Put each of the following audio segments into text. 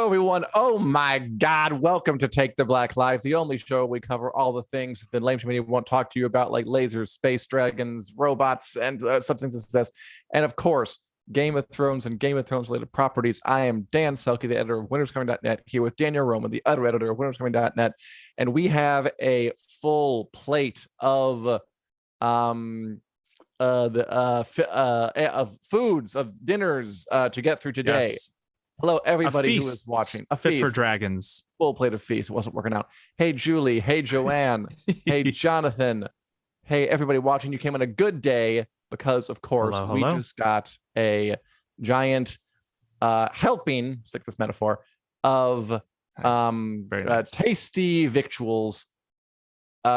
Hello, everyone. Oh my God. Welcome to Take the Black Life, the only show where we cover all the things that lame community won't talk to you about, like lasers, space dragons, robots, and such things as this. And of course, Game of Thrones and Game of Thrones related properties. I am Dan Selcke, the editor of winterscoming.net, here with Daniel Roman, the other editor of winterscoming.net. And we have a full plate of foods, of dinners to get through today. Yes. Hello, everybody who is watching. A fit feast for dragons. Full plate of feast. It wasn't working out. Hey, Julie. Hey, Joanne. Hey, Jonathan. Hey, everybody watching. You came on a good day because, of course, we just got a giant helping, stick this metaphor, of nice. Tasty victuals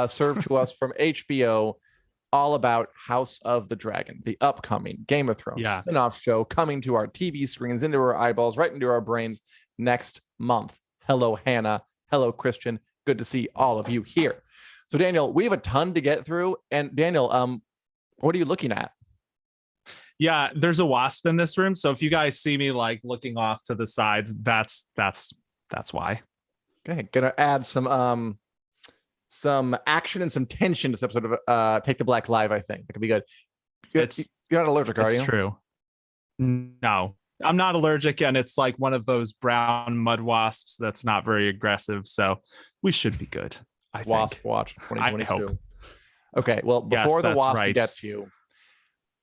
served to us from HBO, all about House of the Dragon, the upcoming Game of Thrones spin-off show coming to our TV screens, into our eyeballs, right into our brains next month. Hello, Hannah. Hello, Christian. Good to see all of you here. So, Daniel, we have a ton to get through. And Daniel, what are you looking at? Yeah, there's a wasp in this room. So if you guys see me like looking off to the sides, that's why. Okay, gonna add some action and some tension to this episode of Take the Black Live. I think that could be good. You're not allergic, are you? It's true. No, I'm not allergic, and it's like one of those brown mud wasps that's not very aggressive, so we should be good. Wasp Watch 2022. Okay, well, before the wasp gets you,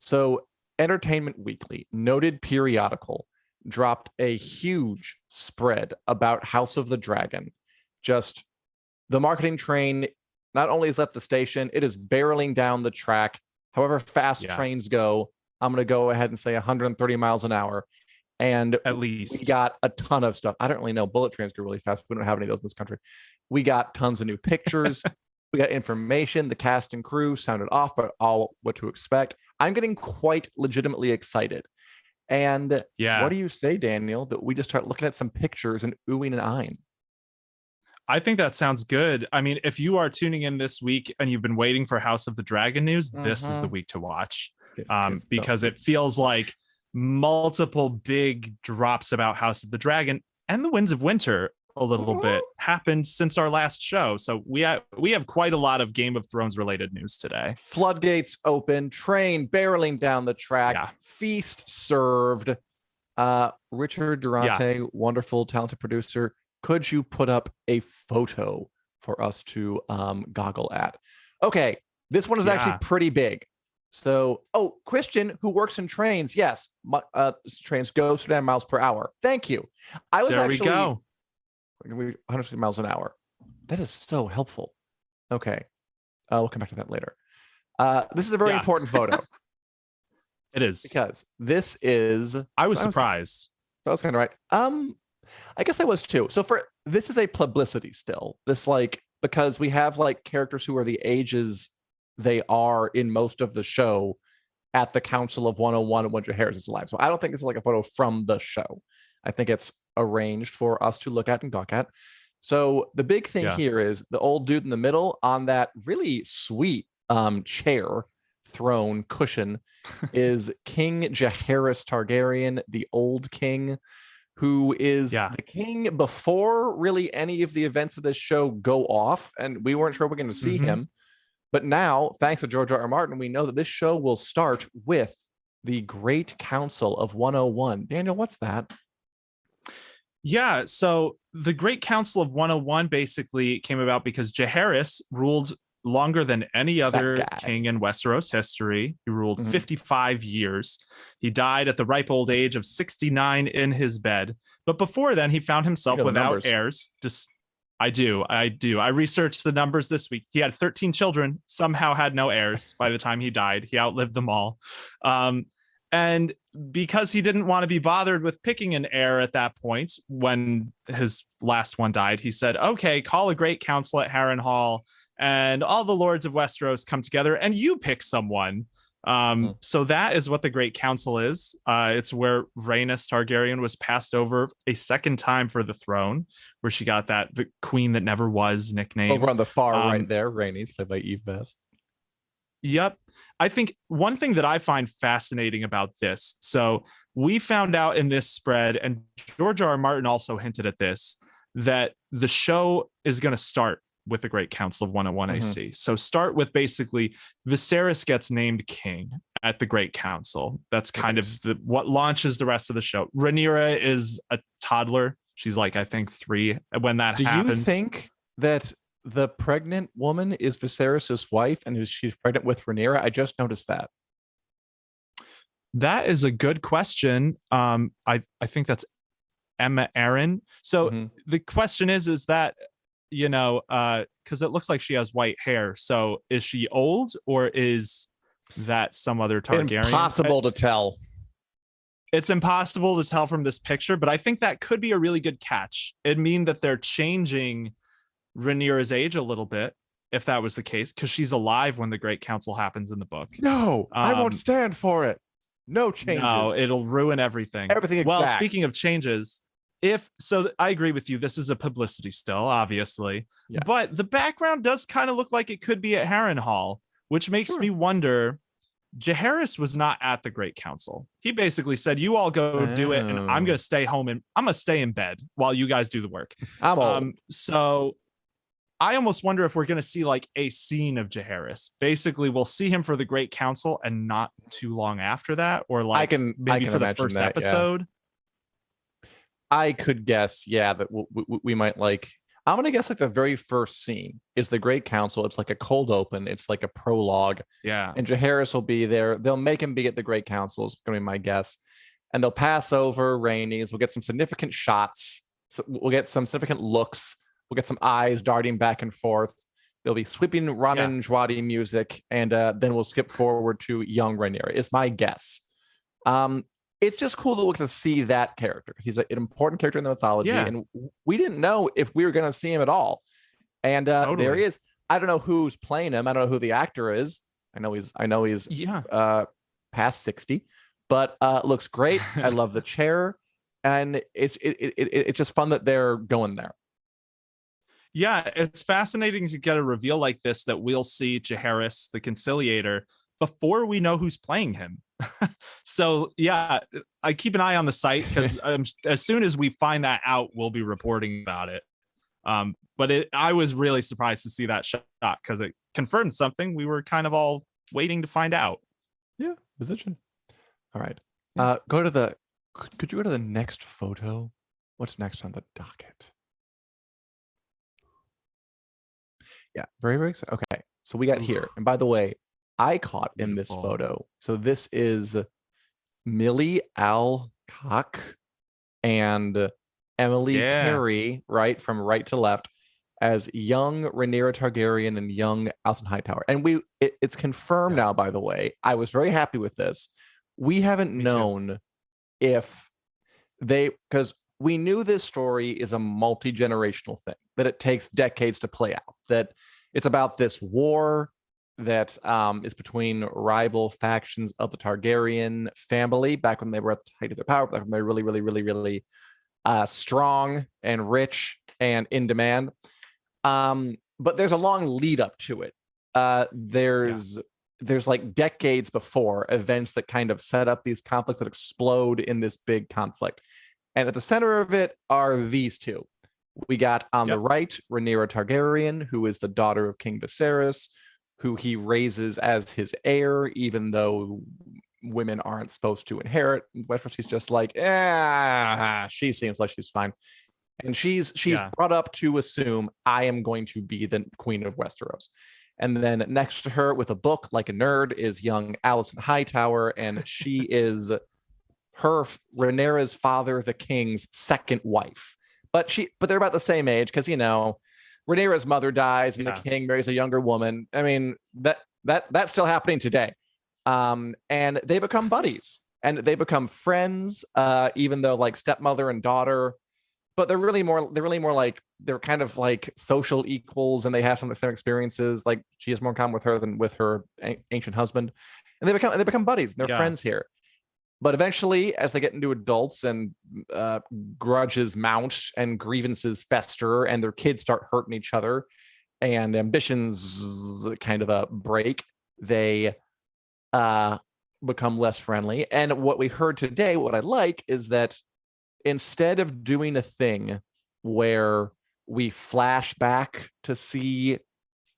so Entertainment Weekly, noted periodical, dropped a huge spread about House of the Dragon. Just the marketing train not only has left the station, it is barreling down the track. However fast trains go, I'm going to go ahead and say 130 miles an hour. And at least we got a ton of stuff. I don't really know. Bullet trains go really fast. We don't have any of those in this country. We got tons of new pictures. We got information. The cast and crew sounded off, but all what to expect. I'm getting quite legitimately excited. And what do you say, Daniel, that we just start looking at some pictures and oohing and eyeing? I think that sounds good. I mean, if you are tuning in this week and you've been waiting for House of the Dragon news, this is the week to watch, because it feels like multiple big drops about House of the Dragon and the Winds of Winter a little bit happened since our last show. So we have quite a lot of Game of Thrones related news today. Floodgates open, train barreling down the track, feast served. Richard Durante, wonderful, talented producer. Could you put up a photo for us to goggle at? Okay, this one is actually pretty big. So, Christian, who works in trains, yes, trains go 39 miles per hour. Thank you. There we go. 150 miles an hour. That is so helpful. Okay, we'll come back to that later. This is a very important photo. It is, because this is. I was surprised. So I was kind of right. I guess I was too. So this is a publicity still. This because we have characters who are the ages they are in most of the show at the Council of 101 when Jaehaerys is alive. So I don't think it's a photo from the show. I think it's arranged for us to look at and gawk at. So the big thing here is the old dude in the middle on that really sweet chair, throne, cushion is King Jaehaerys Targaryen, the old king, who is the king before really any of the events of this show go off, and we weren't sure we're going to see him. But now, thanks to George R.R. Martin, we know that this show will start with the Great Council of 101. Daniel, what's that? Yeah, so the Great Council of 101 basically came about because Jaehaerys ruled longer than any other king in Westeros history. He ruled 55 years. He died at the ripe old age of 69 in his bed. But before then, he found himself without heirs. I do. I researched the numbers this week. He had 13 children, somehow had no heirs by the time he died. He outlived them all. And because he didn't want to be bothered with picking an heir at that point, when his last one died, he said, okay, call a great council at Harrenhal, and all the lords of Westeros come together and you pick someone. So that is what the Great Council is. It's where Rhaenys Targaryen was passed over a second time for the throne, where she got the queen that never was nickname. Over on the far right there, Rhaenys, played by Eve Best. Yep. I think one thing that I find fascinating about this, so we found out in this spread, and George R. R. Martin also hinted at this, that the show is going to start with the Great Council of 101 AC. So start with basically Viserys gets named king at the Great Council. That's kind of what launches the rest of the show. Rhaenyra is a toddler. She's like, I think 3 when that happens. Do you think that the pregnant woman is Viserys' wife and she's pregnant with Rhaenyra? I just noticed that. That is a good question. I think that's Emma Aaron. So the question is that, you know, because it looks like she has white hair. So is she old or is that some other Targaryen? Impossible to tell. It's impossible to tell from this picture, but I think that could be a really good catch. It'd mean that they're changing Rhaenyra's age a little bit, if that was the case, because she's alive when the Great Council happens in the book. No, I won't stand for it. No changes. No, it'll ruin everything. Everything exact. Well, speaking of changes, I agree with you. This is a publicity still, obviously. Yeah. But the background does kind of look like it could be at Harrenhal, which makes me wonder. Jaehaerys was not at the Great Council. He basically said, you all go do it, and I'm going to stay home and I'm going to stay in bed while you guys do the work. So I almost wonder if we're going to see like a scene of Jaehaerys. Basically, we'll see him for the Great Council and not too long after that, or like maybe for the first episode. Yeah. I could guess, that we might like. I'm gonna guess like the very first scene is the Great Council. It's like a cold open. It's like a prologue. Yeah. And Jaehaerys will be there. They'll make him be at the Great Council. Is gonna be my guess. And they'll pass over Rhaenys. We'll get some significant shots. So we'll get some significant looks. We'll get some eyes darting back and forth. There'll be sweeping Ramin Djawadi music, and then we'll skip forward to young Rhaenyra. Is my guess. It's just cool to look to see that character. He's an important character in the mythology, and we didn't know if we were going to see him at all. And there he is. I don't know who's playing him. I don't know who the actor is. I know he's past 60, but looks great. I love the chair, and it's just fun that they're going there. Yeah, it's fascinating to get a reveal like this that we'll see Jaehaerys, the Conciliator, before we know who's playing him. So yeah, I keep an eye on the site because as soon as we find that out, we'll be reporting about it. But I was really surprised to see that shot because it confirmed something we were kind of all waiting to find out. Yeah, position. All right. Could you go to the next photo? What's next on the docket? Yeah, very, very exciting. Okay, so we got here. And by the way, I caught in this photo. So this is Millie Alcock and Emily Carey, right, from right to left, as young Rhaenyra Targaryen and young Alicent Hightower. And it's confirmed now, by the way. I was very happy with this. We haven't known if because we knew this story is a multi-generational thing, that it takes decades to play out, that it's about this war that is between rival factions of the Targaryen family back when they were at the height of their power, back when they were really, really, really, really strong and rich and in demand. But there's a long lead up to it. There's like decades before events that kind of set up these conflicts that explode in this big conflict. And at the center of it are these two. We got on the right, Rhaenyra Targaryen, who is the daughter of King Viserys, who he raises as his heir, even though women aren't supposed to inherit. In Westeros, he's just like, she seems like she's fine. And she's brought up to assume I am going to be the queen of Westeros. And then next to her with a book like a nerd is young Alicent Hightower, and she is Rhaenyra's father, the king's second wife. But they're about the same age because, you know, Rhaenyra's mother dies and the king marries a younger woman. I mean, that's still happening today. And they become buddies and they become friends, even though like stepmother and daughter, but they're really more like they're kind of like social equals, and they have some of the same experiences. Like she has more in common with her than with her ancient husband, and they become buddies. And they're friends here. But eventually, as they get into adults and grudges mount and grievances fester and their kids start hurting each other and ambitions kind of break, they become less friendly. And what we heard today, what I like, is that instead of doing a thing where we flash back to see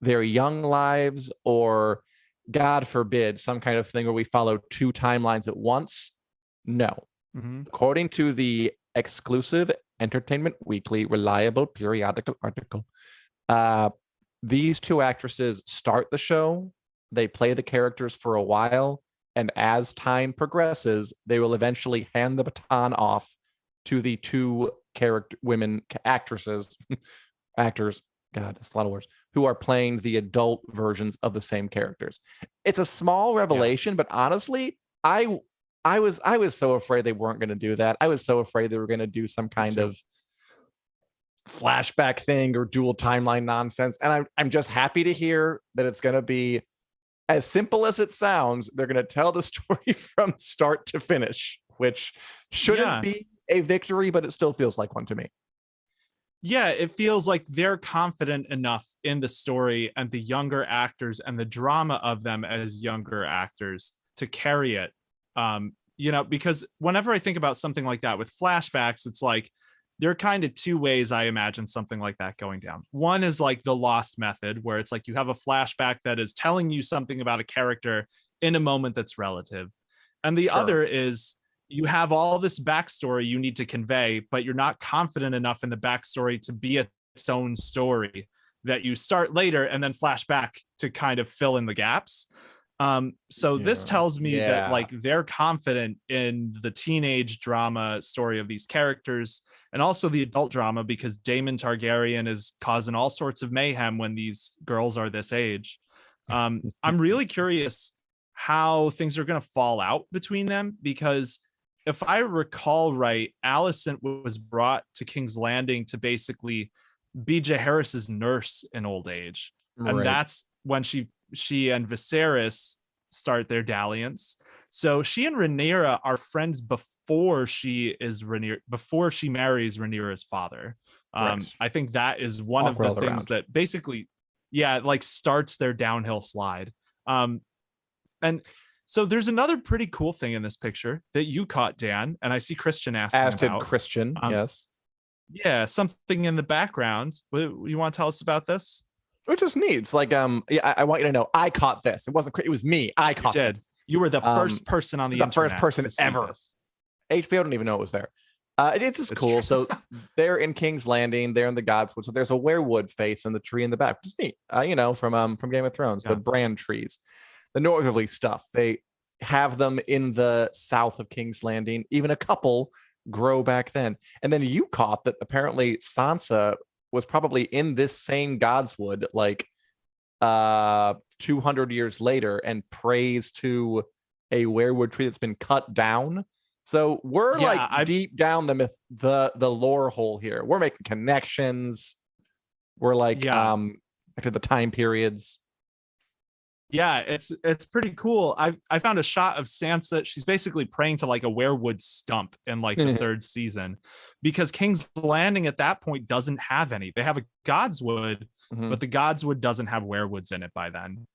their young lives, or God forbid, some kind of thing where we follow two timelines at once, no. According to the exclusive Entertainment Weekly reliable periodical article, these two actresses start the show, they play the characters for a while, and as time progresses, they will eventually hand the baton off to the two women actresses, actors, God, that's a lot of words, who are playing the adult versions of the same characters. It's a small revelation, but honestly, I was so afraid they weren't going to do that. I was so afraid they were going to do some kind of flashback thing or dual timeline nonsense. And I'm just happy to hear that it's going to be as simple as it sounds. They're going to tell the story from start to finish, which shouldn't be a victory, but it still feels like one to me. Yeah, it feels like they're confident enough in the story and the younger actors and the drama of them as younger actors to carry it. Because whenever I think about something like that with flashbacks, it's like there are kind of two ways I imagine something like that going down. One is like the Lost method, where it's like you have a flashback that is telling you something about a character in a moment that's relative. And the other is you have all this backstory you need to convey, but you're not confident enough in the backstory to be its own story, that you start later and then flash back to kind of fill in the gaps. This tells me that like they're confident in the teenage drama story of these characters and also the adult drama, because Daemon Targaryen is causing all sorts of mayhem when these girls are this age. I'm really curious how things are going to fall out between them, because if I recall right, Alicent was brought to King's Landing to basically be Jaehaerys's nurse in old age. Right. And that's when she and Viserys start their dalliance. So she and Rhaenyra are friends before she marries Rhaenyra's father. Right. I think that is one of the things that basically, like starts their downhill slide. And so there's another pretty cool thing in this picture that you caught, Dan, and I see Christian asking about. As did Christian, yes. Yeah, something in the background. You want to tell us about this? Which is neat. It's like, I want you to know, I caught this. It wasn't, it was me. I caught this. You were the first person on the internet. The first person ever. HBO didn't even know it was there. It's just cool. So they're in King's Landing. They're in the Godswood. So there's a werewood face in the tree in the back, which is neat. From Game of Thrones, the brand trees. The northerly stuff, they have them in the south of King's Landing. Even a couple grow back then. And then you caught that apparently Sansa was probably in this same Godswood like 200 years later and prays to a werewood tree that's been cut down. So we're deep down the lore hole here. We're making connections. We're like to the time periods. Yeah, it's pretty cool. I found a shot of Sansa. She's basically praying to like a werewood stump in like the third season, because King's Landing at that point doesn't have any. They have a Godswood, but the Godswood doesn't have werewoods in it by then.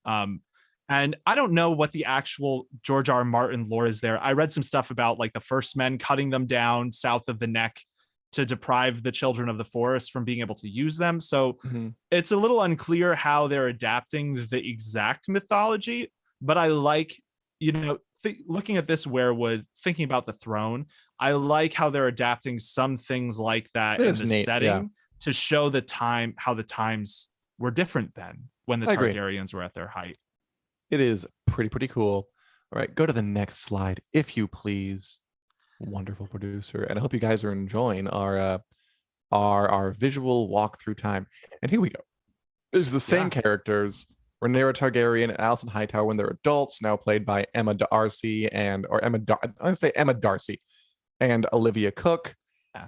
And I don't know what the actual George R. R. Martin lore is there. I read some stuff about like the First Men cutting them down south of the neck to deprive the children of the forest from being able to use them. So it's a little unclear how they're adapting the exact mythology, but I like, looking at this werewood, thinking about the throne, I like how they're adapting some things like that in the setting to show the time, how the times were different then when the Targaryens were at their height. It is pretty cool. All right, go to the next slide, if you please. Wonderful producer, and I hope you guys are enjoying our visual walk through time. And here we go. There's the same characters, Rhaenyra Targaryen and Alicent Hightower when they're adults, now played by Emma Darcy and Olivia Cook.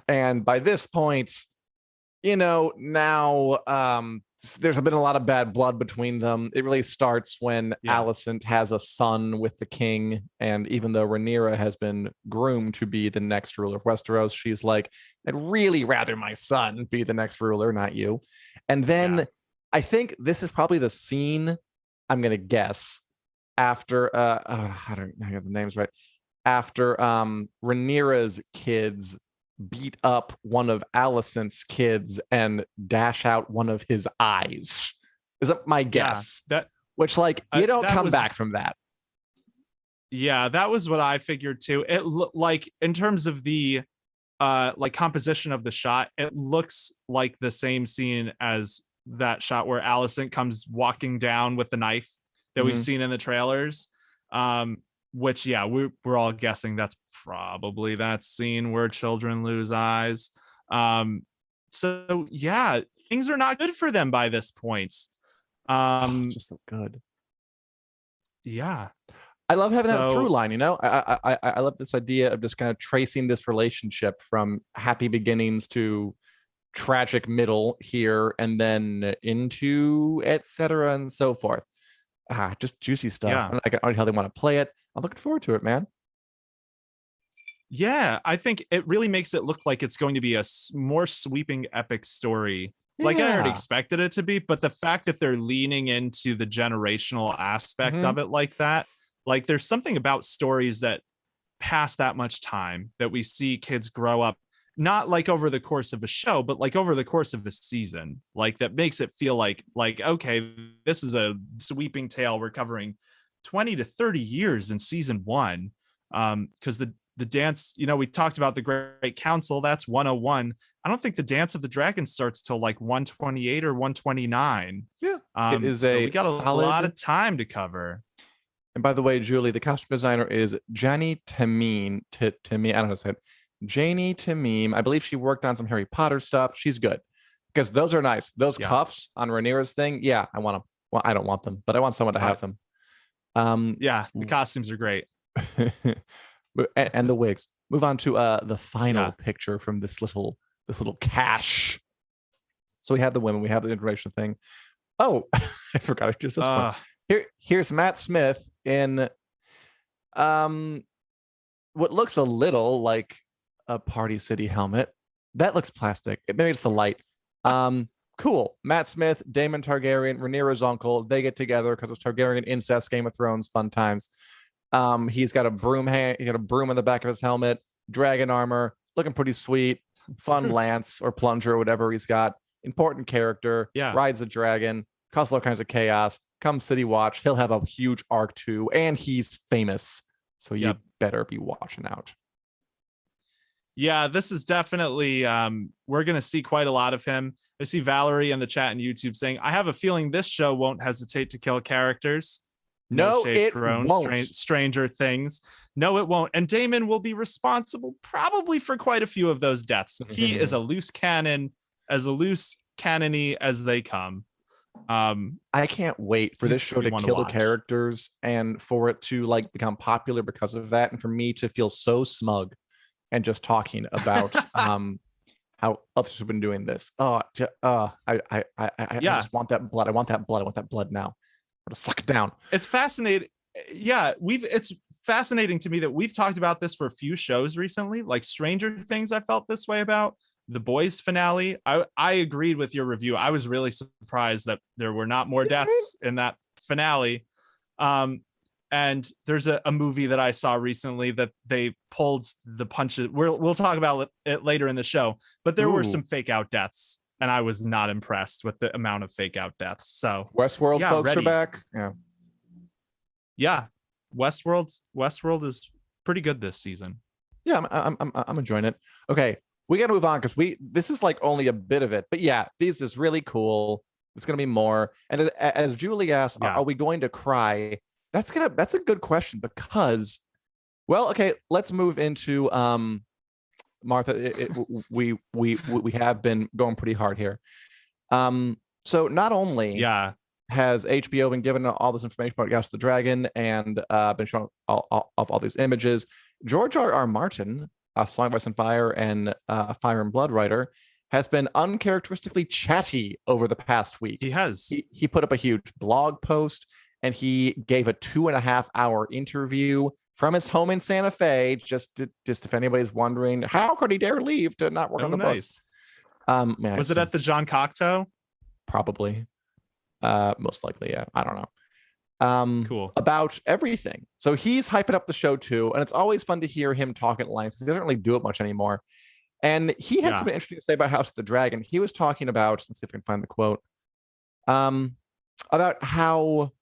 And by this point, now there's been a lot of bad blood between them. It really starts when Alicent has a son with the king, and even though Rhaenyra has been groomed to be the next ruler of Westeros, she's like, I'd really rather my son be the next ruler, not you. And then I think this is probably the scene, I'm going to guess, after I don't have the names right. After Rhaenyra's kids beat up one of Alicent's kids and dash out one of his eyes. Is that my guess? That which like you don't come back from that. Yeah, that was what I figured too. It like in terms of the like composition of the shot, it looks like the same scene as that shot where Alicent comes walking down with the knife that we've seen in the trailers. Which yeah, we're all guessing that's probably that scene where children lose eyes. So yeah, things are not good for them by this point. It's just so good. Yeah, I love having that through line. You know, I love this idea of just kind of tracing this relationship from happy beginnings to tragic middle here, and then into etc. and so forth. Just juicy stuff. Yeah. I can already how they want to play it. I'm looking forward to it, man. Yeah, I think it really makes it look like it's going to be a more sweeping epic story. Like I already expected it to be, but the fact that they're leaning into the generational aspect of it like that, like there's something about stories that pass that much time that we see kids grow up, not like over the course of a show, but like over the course of a season, like that makes it feel like okay, this is a sweeping tale. We're covering 20 to 30 years in season 1. Because the dance, you know, we talked about the Great Council, that's 101. I don't think the Dance of the Dragon starts till like 128 or 129. Yeah, it is so we got a lot of time to cover. And by the way, Julie, the costume designer is Jani Tamim. I don't know how to say it. Janie Tamim. I believe she worked on some Harry Potter stuff. She's good because those are nice. Those cuffs on Rhaenyra's thing. Yeah, I want them. Well, I don't want them, but I want someone to have them. Yeah, the costumes are great. and the wigs. Move on to the final picture from this little cache. So we have the women, we have the integration thing. Oh, I forgot to just this one. Here's Matt Smith in what looks a little like a Party City helmet. That looks plastic. Maybe it's the light. Cool. Matt Smith, Daemon Targaryen, Rhaenyra's uncle. They get together because it's Targaryen incest, Game of Thrones, fun times. He's got a broom he got a broom on the back of his helmet, dragon armor, looking pretty sweet. Fun lance or plunger or whatever he's got. Important character. Yeah. Rides a dragon. Causes all kinds of chaos. Come City Watch. He'll have a huge arc too, and he's famous. So you better be watching out. Yeah, this is definitely we're gonna see quite a lot of him. I see Valerie in the chat and YouTube saying, I have a feeling this show won't hesitate to kill characters. No, it won't. Stranger Things. No, it won't. And Daemon will be responsible probably for quite a few of those deaths. He is a loose cannon, as loose cannon-y as they come. I can't wait for this show to kill the characters and for it to like become popular because of that, and for me to feel so smug and just talking about how others have been doing this. I just want that blood. I want that blood. I want that blood now. I'm gonna suck it down. It's fascinating. Yeah, it's fascinating to me that we've talked about this for a few shows recently, like Stranger Things. I felt this way about The Boys finale. I agreed with your review. I was really surprised that there were not more deaths in that finale. And there's a movie that I saw recently that they pulled the punches. We'll talk about it later in the show, but there were some fake out deaths, and I was not impressed with the amount of fake out deaths. So Westworld folks are back. Yeah. Westworld is pretty good this season. Yeah, I'm enjoying it. Okay, we got to move on because this is like only a bit of it, but yeah, this is really cool. There's gonna be more. And as Julie asked, are we going to cry? That's a good question because, well, okay, let's move into Martha. We have been going pretty hard here. So not only has HBO been given all this information about House of the Dragon and been showing all these images, George R.R. Martin, Song of Ice and Fire and Fire and Blood writer, has been uncharacteristically chatty over the past week. He has. He put up a huge blog post and he gave a 2.5-hour interview from his home in Santa Fe. Just if anybody's wondering, how could he dare leave to not work on the books? Was it at the John Cocteau? Probably. Most likely, yeah. I don't know. Cool. about everything. So he's hyping up the show too, and it's always fun to hear him talk at length. He doesn't really do it much anymore. And he had something interesting to say about House of the Dragon. He was talking about, let's see if I can find the quote, about how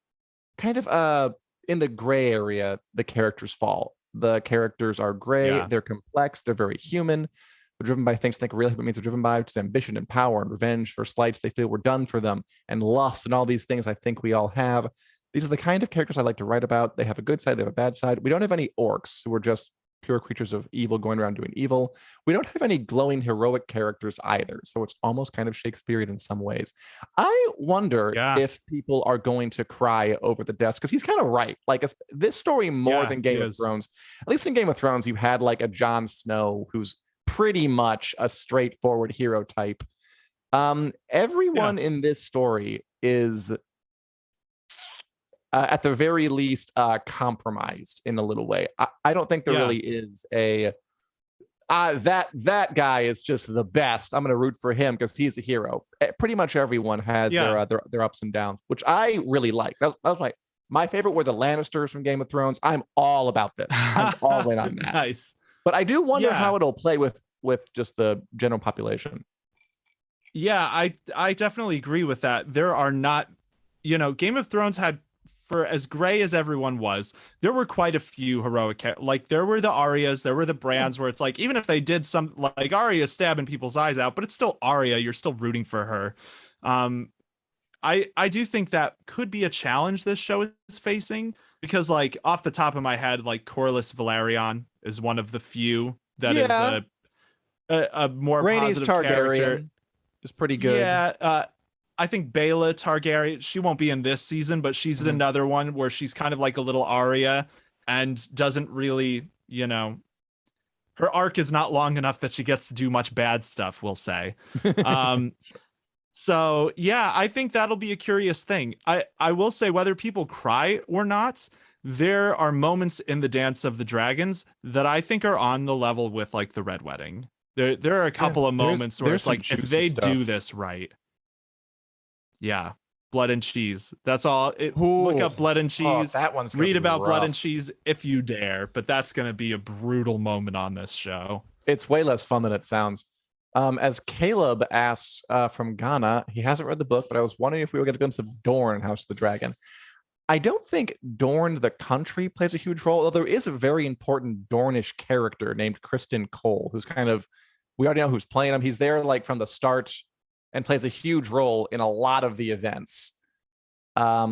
kind of in the gray area the characters fall. The characters are gray, they're complex, they're very human. They're driven by things they think real human beings are driven by, which is ambition and power and revenge for slights they feel were done for them, and lust and all these things I think we all have. These are the kind of characters I like to write about. They have a good side, they have a bad side. We don't have any orcs who are just pure creatures of evil going around doing evil. We don't have any glowing heroic characters either. So it's almost kind of Shakespearean in some ways. I wonder if people are going to cry over the deaths, because he's kind of right. Like this story more than Game of Thrones. At least in Game of Thrones, you had like a Jon Snow who's pretty much a straightforward hero type. Everyone in this story is at the very least compromised in a little way. I don't think there really is a that guy is just the best. I'm going to root for him because he's a hero. Pretty much everyone has their ups and downs, which I really like. That was my favorite were the Lannisters from Game of Thrones. I'm all about this. I'm all in on that. Nice. But I do wonder how it'll play with just the general population. Yeah, I definitely agree with that. There are not, Game of Thrones had, for as gray as everyone was, there were quite a few heroic, like there were the Aryas, there were the Brands, where it's like, even if they did some, like Arya stabbing people's eyes out, but it's still Arya, you're still rooting for her. I do think that could be a challenge this show is facing, because like off the top of my head, like Corlys Velaryon is one of the few that is a more Rhaenys positive Targaryen character. Is pretty good. Yeah, I think Baela Targaryen, she won't be in this season, but she's another one where she's kind of like a little Arya and doesn't really, her arc is not long enough that she gets to do much bad stuff, we'll say. So yeah, I think that'll be a curious thing. I will say, whether people cry or not, there are moments in the Dance of the Dragons that I think are on the level with like the Red Wedding. There are a couple of moments where it's like, if they do this right. Yeah. Blood and cheese. That's all. Look up Blood and cheese. That one's read about Blood and cheese if you dare, but that's going to be a brutal moment on this show. It's way less fun than it sounds. As Caleb asks from Ghana, he hasn't read the book, but I was wondering if we would get a glimpse of Dorne, House of the Dragon. I don't think Dorne, the country, plays a huge role, although there is a very important Dornish character named Kristen Cole, who's kind of, we already know who's playing him. He's there like from the start and plays a huge role in a lot of the events. I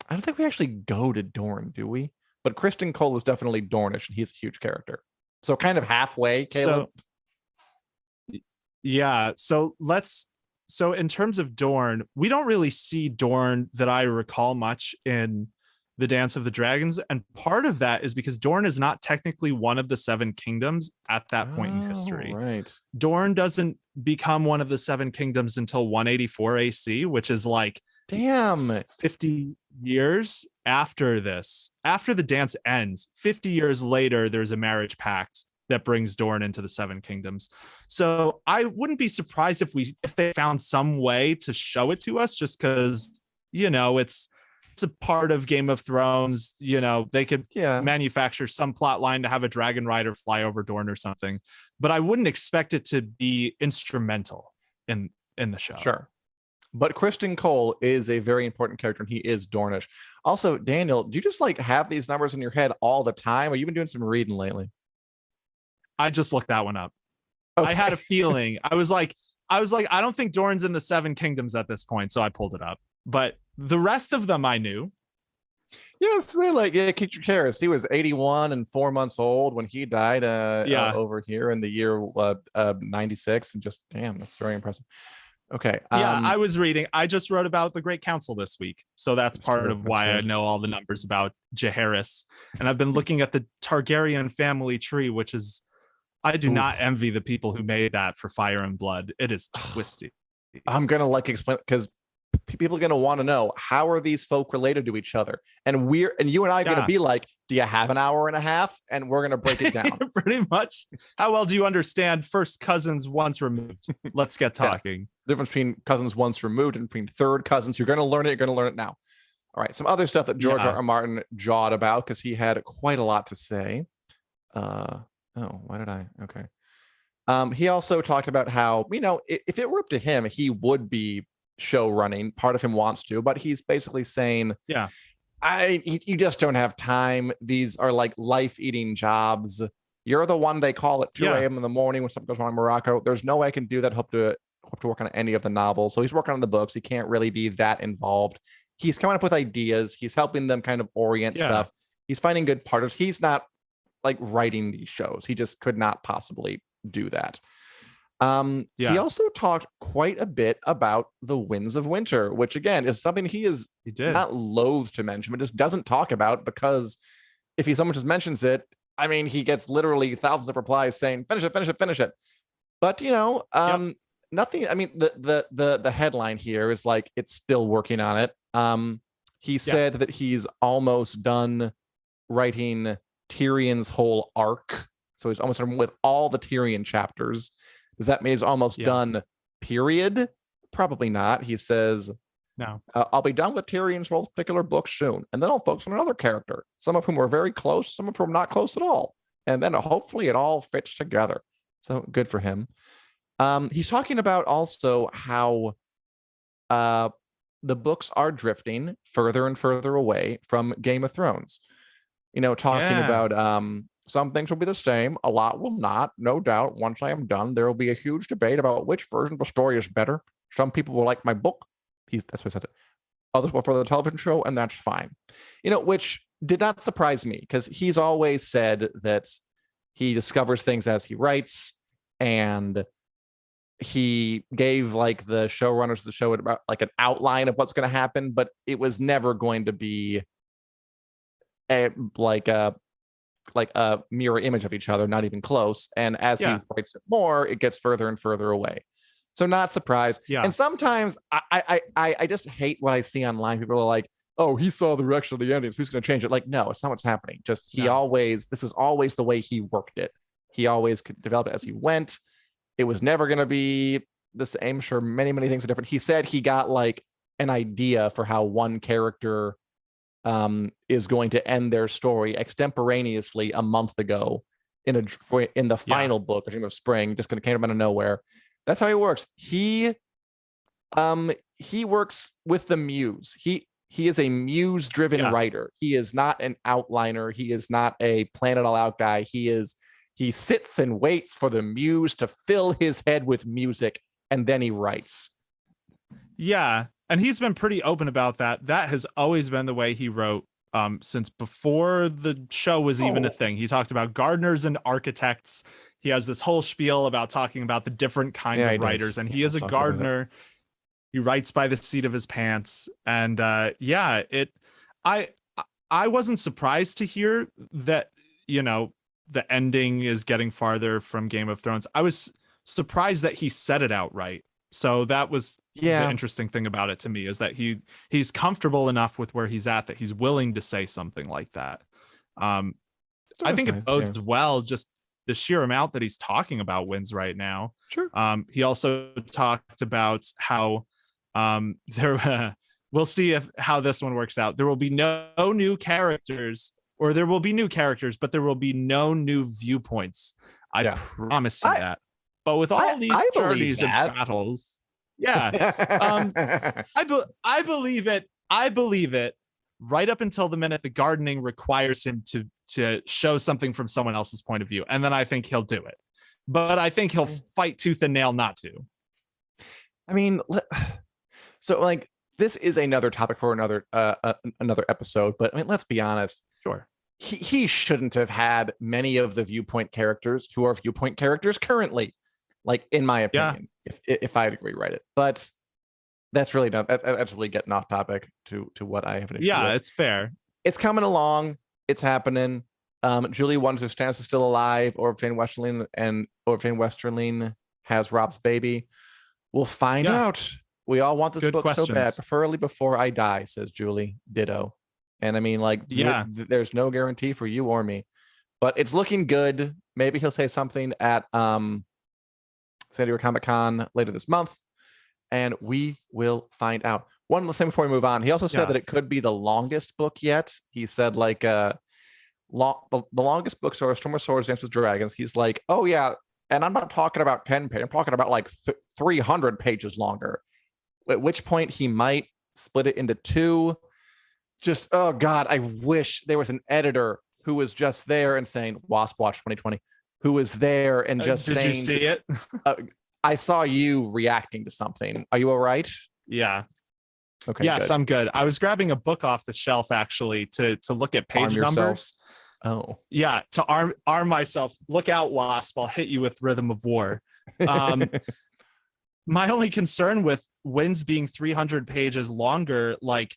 don't think we actually go to Dorne, do we? But Kristen Cole is definitely Dornish, and he's a huge character. So kind of halfway, Caleb. So in terms of Dorne, we don't really see Dorne that I recall much in the Dance of the Dragons, and part of that is because Dorne is not technically one of the seven kingdoms at that point in history. Right. Dorne doesn't become one of the seven kingdoms until 184 AC, which is like 50 years after this. After the dance ends, 50 years later, there's a marriage pact that brings Dorne into the seven kingdoms. So I wouldn't be surprised if they found some way to show it to us, just because, it's a part of Game of Thrones. They could manufacture some plot line to have a dragon rider fly over Dorne or something, but I wouldn't expect it to be instrumental in the show. Sure. But Kristen Cole is a very important character, and he is Dornish. Also, Daniel, do you just like have these numbers in your head all the time, or you been doing some reading lately? I just looked that one up. Okay. I had a feeling. I was like, I don't think Dorne's in the seven kingdoms at this point, so I pulled it up. But the rest of them I knew. Yes, they're like, Keith Harris. He was 81 and 4 months old when he died over here in the year 96. And just, damn, that's very impressive. Okay. I was reading. I just wrote about the Great Council this week. So that's part of why I know all the numbers about Jaehaerys. And I've been looking at the Targaryen family tree, which is, I do not envy the people who made that for Fire and Blood. It is twisty. I'm going to explain, because people are going to want to know, how are these folk related to each other? And you and I are going to be like, do you have an hour and a half? And we're going to break it down. Pretty much. How well do you understand first cousins once removed? Let's get talking. The difference between cousins once removed and between third cousins. You're going to learn it. You're going to learn it now. All right, some other stuff that George Yeah. R. Martin jawed about because he had quite a lot to say. Oh, why did I? Okay. He also talked about how, if it were up to him, he would be show running. Part of him wants to, but he's basically saying, Yeah. You just don't have time. These are like life-eating jobs. You're the one they call at 2 Yeah. a.m. in the morning when something goes wrong in Morocco. There's no way I can do that. Hope to work on any of the novels. So he's working on the books. He can't really be that involved. He's coming up with ideas. He's helping them kind of orient stuff. He's finding good partners. He's not like writing these shows. He just could not possibly do that. He also talked quite a bit about the Winds of Winter, which again is something he is not loath to mention, but just doesn't talk about, because if someone just mentions it, I mean, he gets literally thousands of replies saying, finish it, finish it, finish it. But nothing. I mean, the headline here is like, it's still working on it. He said that he's almost done writing Tyrion's whole arc. So he's almost done with all the Tyrion chapters. Does that mean he's almost done, period? Probably not. He says, no, I'll be done with Tyrion's whole particular book soon. And then I'll focus on another character, some of whom are very close, some of whom not close at all. And then hopefully it all fits together. So good for him. He's talking about also how the books are drifting further and further away from Game of Thrones. Talking about some things will be the same, a lot will not, no doubt. Once I am done, there will be a huge debate about which version of the story is better. Some people will like my book. That's what I said. Others will for the television show, and that's fine. Which did not surprise me, because he's always said that he discovers things as he writes, and he gave like the showrunners of the show about like an outline of what's going to happen, but it was never going to be a mirror image of each other, not even close. And as he writes it more, it gets further and further away. So not surprised. And sometimes I just hate what I see online. People are like, oh, he saw the direction of the ending, so he's going to change it. Like, no, it's not what's happening. Just this was always the way he worked it. He always could develop it as he went. It was never going to be the same. Sure, many, many things are different. He said he got like an idea for how one character is going to end their story extemporaneously a month ago in the final book, A Dream of Spring, just going to came out of nowhere. That's how he works. He works with the muse. He is a muse-driven writer. He is not an outliner. He is not a plan it all out guy. He sits and waits for the muse to fill his head with music, and then he writes. Yeah. And he's been pretty open about that. That has always been the way he wrote since before the show was even a thing. He talked about gardeners and architects. He has this whole spiel about talking about the different kinds of writers. And he is a gardener. He writes by the seat of his pants. And I wasn't surprised to hear that, the ending is getting farther from Game of Thrones. I was surprised that he said it outright. So that was the interesting thing about it to me, is that he's comfortable enough with where he's at that he's willing to say something like that. I think it bodes well, just the sheer amount that he's talking about Winds right now. Sure. He also talked about how we'll see how this one works out. There will be no new characters, or there will be new characters, but there will be no new viewpoints. I promise you that. But with all these journeys and battles, I believe it. I believe it right up until the minute the gardening requires him to show something from someone else's point of view. And then I think he'll do it. But I think he'll fight tooth and nail not to. I mean, so like this is another topic for another episode, but I mean, let's be honest. Sure. He shouldn't have had many of the viewpoint characters who are viewpoint characters currently. Like, in my opinion, if I had to rewrite it, but that's really not. That's really getting off topic to what I have an issue with. It's fair. It's coming along. It's happening. Julie wonders if Stannis is still alive, or if Jane Westerling has Rob's baby. We'll find out. We all want this book so bad, preferably before I die, says Julie. Ditto. And I mean, like, there's no guarantee for you or me, but it's looking good. Maybe he'll say something at San Diego Comic-Con later this month, and we will find out. one last thing before we move on. He also said Yeah. that it could be the longest book yet. He said like the longest books are Storm of Swords, Dance with Dragons. He's like, oh yeah, and I'm not talking about 10 pages. I'm talking about like 300 pages longer. At which point he might split it into two. Just, oh God, I wish there was an editor who was just there and saying, Wasp Watch 2020, who was there and just did saying, you see it? I saw you reacting to something. Are you all right? Yeah. Okay. Yes, good. I'm good. I was grabbing a book off the shelf actually to look at page numbers. Oh. Yeah, to arm myself. Look out, Wasp. I'll hit you with Rhythm of War. My only concern with Winds being 300 pages longer, like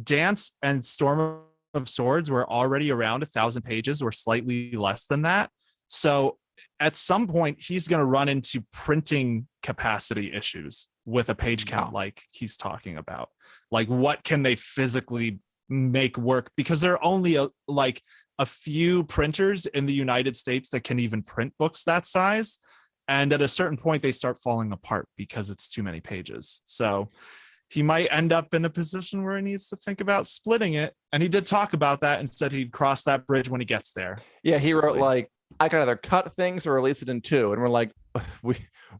Dance and Storm of Swords were already around 1,000 pages or slightly less than that. So at some point, he's going to run into printing capacity issues with a page count like he's talking about. Like, what can they physically make work? Because there are only a few printers in the United States that can even print books that size. And at a certain point, they start falling apart because it's too many pages. So he might end up in a position where he needs to think about splitting it. And he did talk about that and said he'd cross that bridge when he gets there. Yeah, he wrote like, I could either cut things or release it in two. And we're like,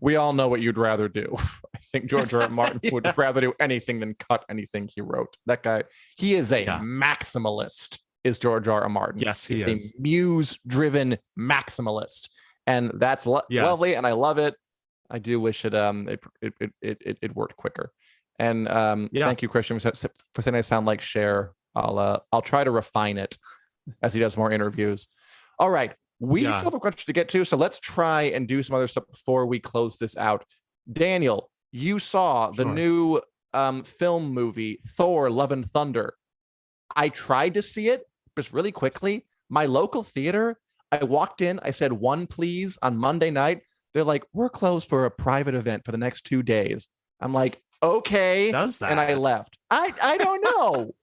we all know what you'd rather do. I think George R. R. Martin would rather do anything than cut anything he wrote. That guy, he is a maximalist, is George R. R. Martin. Yes, he is. A muse-driven maximalist. And that's lovely, and I love it. I do wish it worked quicker. And thank you, Christian, for saying I sound like Cher. I'll try to refine it as he does more interviews. All right, we still have a question to get to, so let's try and do some other stuff before we close this out. Daniel, you saw the new film movie Thor: Love and Thunder. I tried to see it just really quickly. My local theater, I walked in, I said, one please on Monday night. They're like, we're closed for a private event for the next 2 days. I'm like, okay. Does that? And I left. I don't know.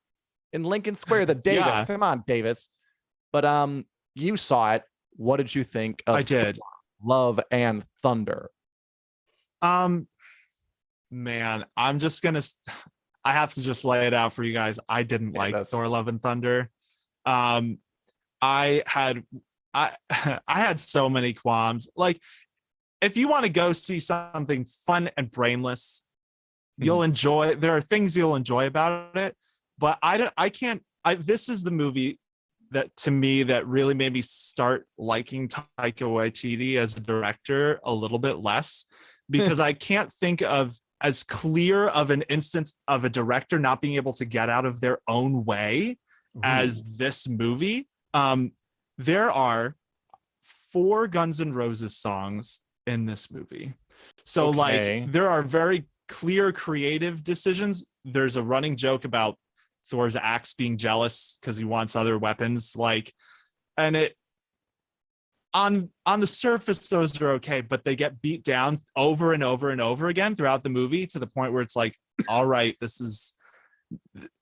In Lincoln Square, the Davis. Yeah. Come on, Davis. But you saw it. What did you think of I did. Love and Thunder? Man, I have to just lay it out for you guys. I didn't like Thor: Love and Thunder. I had so many qualms. Like, if you want to go see something fun and brainless, you'll enjoy. There are things you'll enjoy about it, but this is the movie that, to me, that really made me start liking Taika Waititi as a director a little bit less, because I can't think of as clear of an instance of a director not being able to get out of their own way as this movie. There are 4 Guns N' Roses songs in this movie. So like, there are very clear creative decisions. There's a running joke about Thor's axe being jealous because he wants other weapons. Like, and it, on the surface, those are okay, but they get beat down over and over and over again throughout the movie, to the point where it's like, all right, this is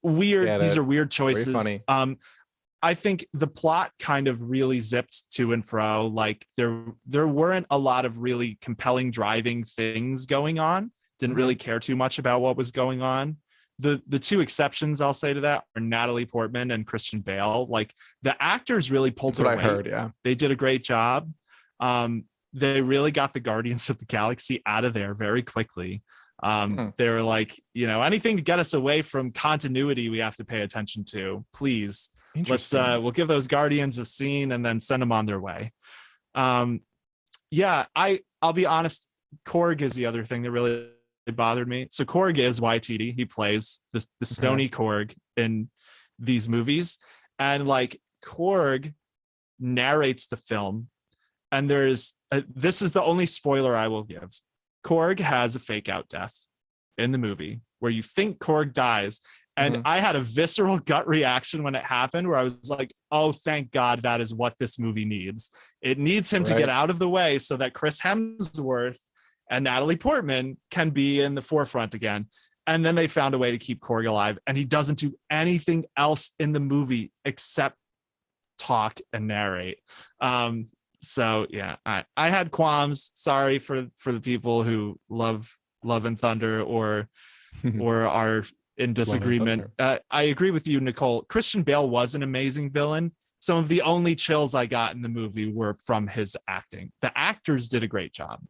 weird. These are weird choices. Very funny. I think the plot kind of really zipped to and fro. Like, there weren't a lot of really compelling driving things going on. Didn't really care too much about what was going on. The 2 exceptions I'll say to that are Natalie Portman and Christian Bale. Like, the actors really pulled their weight. That's what I heard, yeah. They did a great job. They really got the Guardians of the Galaxy out of there very quickly. They were like, anything to get us away from continuity, we have to pay attention to. Please, we'll give those Guardians a scene and then send them on their way. I'll be honest. Korg is the other thing that really bothered me. So Korg is Waititi. He plays the stony Korg in these movies, and like, Korg narrates the film. And this is the only spoiler I will give. Korg has a fake out death in the movie where you think Korg dies. And I had a visceral gut reaction when it happened, where I was like, oh, thank God, that is what this movie needs. It needs him to get out of the way so that Chris Hemsworth and Natalie Portman can be in the forefront again. And then they found a way to keep Korg alive, and he doesn't do anything else in the movie except talk and narrate. So yeah, I had qualms. Sorry for the people who love Love and Thunder or are in disagreement. I agree with you, Nicole. Christian Bale was an amazing villain. Some of the only chills I got in the movie were from his acting. The actors did a great job.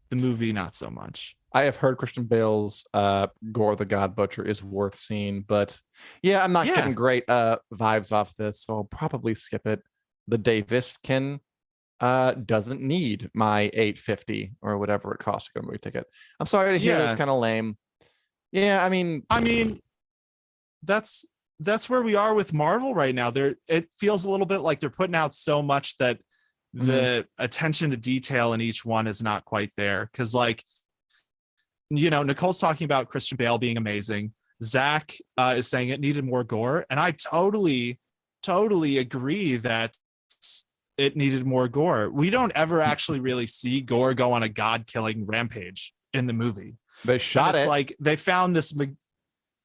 The movie, not so much. I have heard Christian Bale's Gore the God Butcher is worth seeing, but yeah, I'm not getting great vibes off this, so I'll probably skip it. The Daviskin doesn't need my $8.50 or whatever it costs to go movie ticket. I'm sorry to hear it's kind of lame. Yeah, I mean, that's where we are with Marvel right now. It feels a little bit like they're putting out so much that the attention to detail in each one is not quite there. Because, like, you know, Nicole's talking about Christian Bale being amazing. Zach is saying it needed more gore, and I totally agree that it needed more gore. We don't ever actually really see Gore go on a god-killing rampage in the movie. They shot it. Like they found this.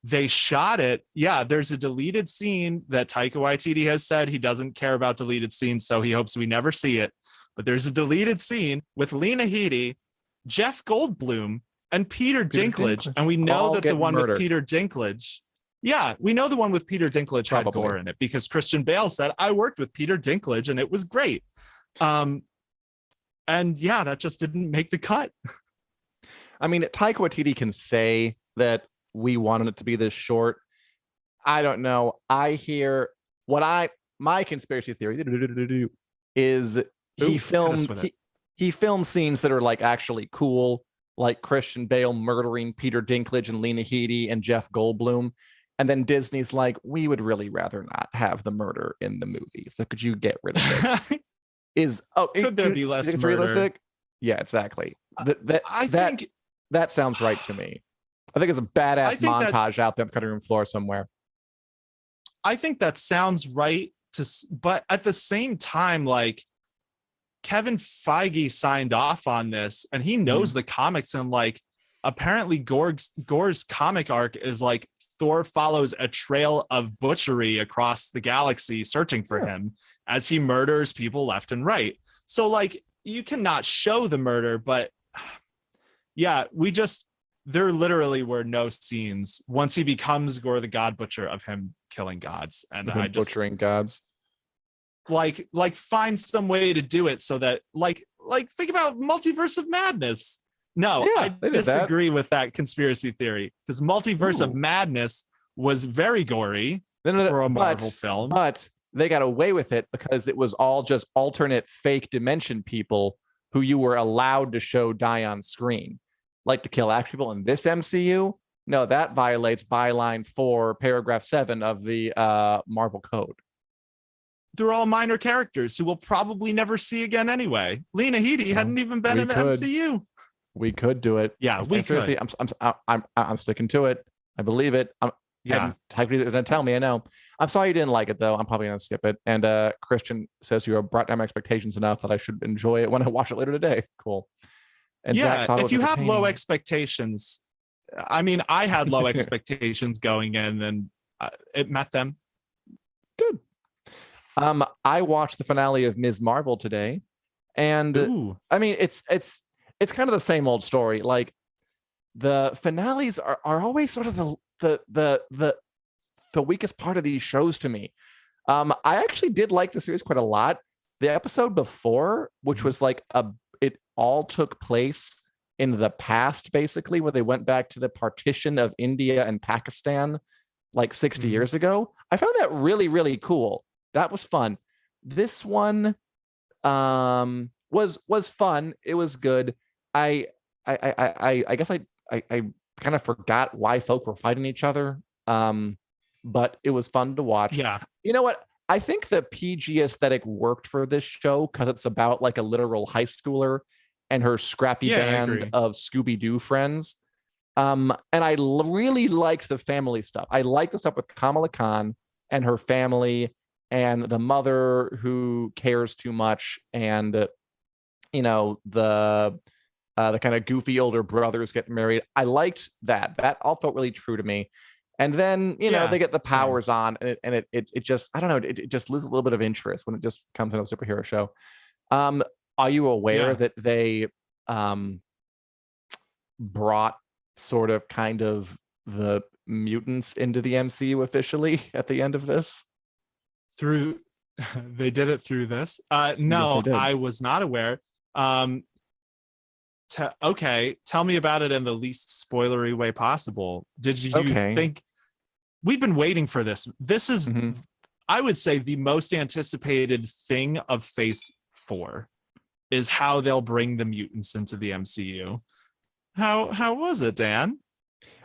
They shot it. Yeah, there's a deleted scene that Taika Waititi has said he doesn't care about deleted scenes, so he hopes we never see it. But there's a deleted scene with Lena Headey, Jeff Goldblum, and Peter Dinklage. And we know that the one with Peter Dinklage. Yeah, we know the one with Peter Dinklage had gore in it because Christian Bale said, I worked with Peter Dinklage and it was great. And yeah, that just didn't make the cut. I mean, Taika Waititi can say that we wanted it to be this short. I don't know. I hear my conspiracy theory is he filmed scenes that are like actually cool, like Christian Bale murdering Peter Dinklage and Lena Headey and Jeff Goldblum. And then Disney's like, we would really rather not have the murder in the movie. So could you get rid of it? Could there be less murder? Realistic? Yeah, exactly. That sounds right to me. I think it's a badass montage out there on the cutting room floor somewhere. I think that sounds right, but at the same time, like, Kevin Feige signed off on this, and he knows the comics, and like, apparently Gore's comic arc is like Thor follows a trail of butchery across the galaxy searching for him as he murders people left and right. So like, you cannot show the murder, but yeah, there literally were no scenes once he becomes Gore the God Butcher of him killing gods. And butchering gods. Like find some way to do it so that like think about Multiverse of Madness. No, I disagree with that conspiracy theory because Multiverse of Madness was very gory for a Marvel film. But they got away with it because it was all just alternate fake dimension people who you were allowed to show die on screen. Like to kill actual people in this MCU? No, that violates byline 4, paragraph 7 of the Marvel Code. They're all minor characters who we'll probably never see again anyway. Lena Headey hadn't even been in the MCU. We could do it. Yeah, we could. I'm sticking to it. I believe it. Taika is going to tell me. I know. I'm sorry you didn't like it though. I'm probably going to skip it. And Christian says you have brought down my expectations enough that I should enjoy it when I watch it later today. Cool. And if you have low expectations, I mean, I had low expectations going in, and it met them. Good. I watched the finale of Ms. Marvel today, and I mean, it's kind of the same old story. Like the finales are always sort of the weakest part of these shows to me. I actually did like the series quite a lot. The episode before, which was like it all took place in the past, basically, where they went back to the partition of India and Pakistan like 60 years ago. I found that really, really cool. That was fun. This one was fun. It was good. I guess I kind of forgot why folk were fighting each other. But it was fun to watch. Yeah. You know what? I think the PG aesthetic worked for this show because it's about like a literal high schooler and her scrappy band of Scooby-Doo friends. And I really liked the family stuff. I liked the stuff with Kamala Khan and her family and the mother who cares too much, and you know, the kind of goofy older brothers getting married. I liked that. That all felt really true to me. And then, you know, they get the powers on, and it just, I don't know, it just loses a little bit of interest when it just comes in a superhero show. Are you aware that they brought sort of kind of the mutants into the MCU officially at the end of this? Through they did it through this. Yes, No, they did. I was not aware. Okay, tell me about it in the least spoilery way possible. Did you think we've been waiting for this? This is, I would say, the most anticipated thing of Phase 4 is how they'll bring the mutants into the MCU. How was it, Dan?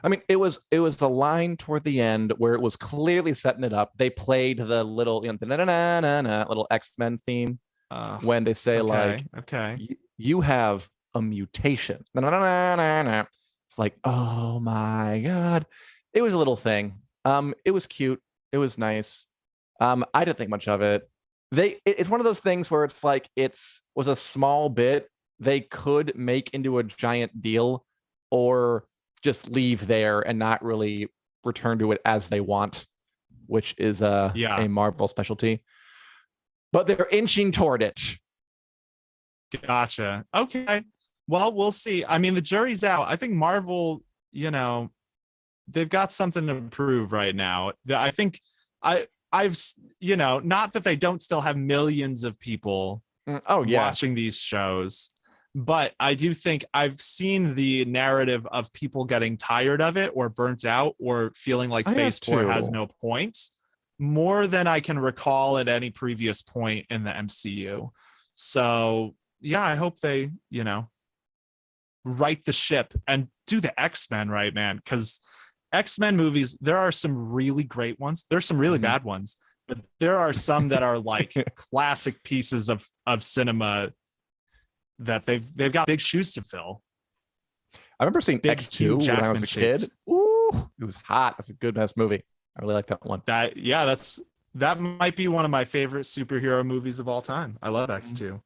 I mean, it was a line toward the end where it was clearly setting it up. They played the little little X-Men theme when they say you have a mutation. It's like, oh my god. It was a little thing. It was cute. It was nice. I didn't think much of it. It's one of those things where it's like was a small bit they could make into a giant deal, or just leave there and not really return to it as they want, which is a Marvel specialty. But they're inching toward it. Gotcha. Okay. Well, we'll see. I mean, the jury's out. I think Marvel, they've got something to prove right now. I think I've not that they don't still have millions of people watching these shows, but I do think I've seen the narrative of people getting tired of it or burnt out or feeling like Phase 4 has no point more than I can recall at any previous point in the MCU. So yeah, I hope they, right the ship and do the X-Men right, man, because X-Men movies, there are some really great ones. There's some really bad ones, but there are some that are like classic pieces of cinema that they've got big shoes to fill. I remember seeing X2 when I was a kid. Ooh, it was hot. That's a good ass movie. I really like that one. That might be one of my favorite superhero movies of all time. I love X2.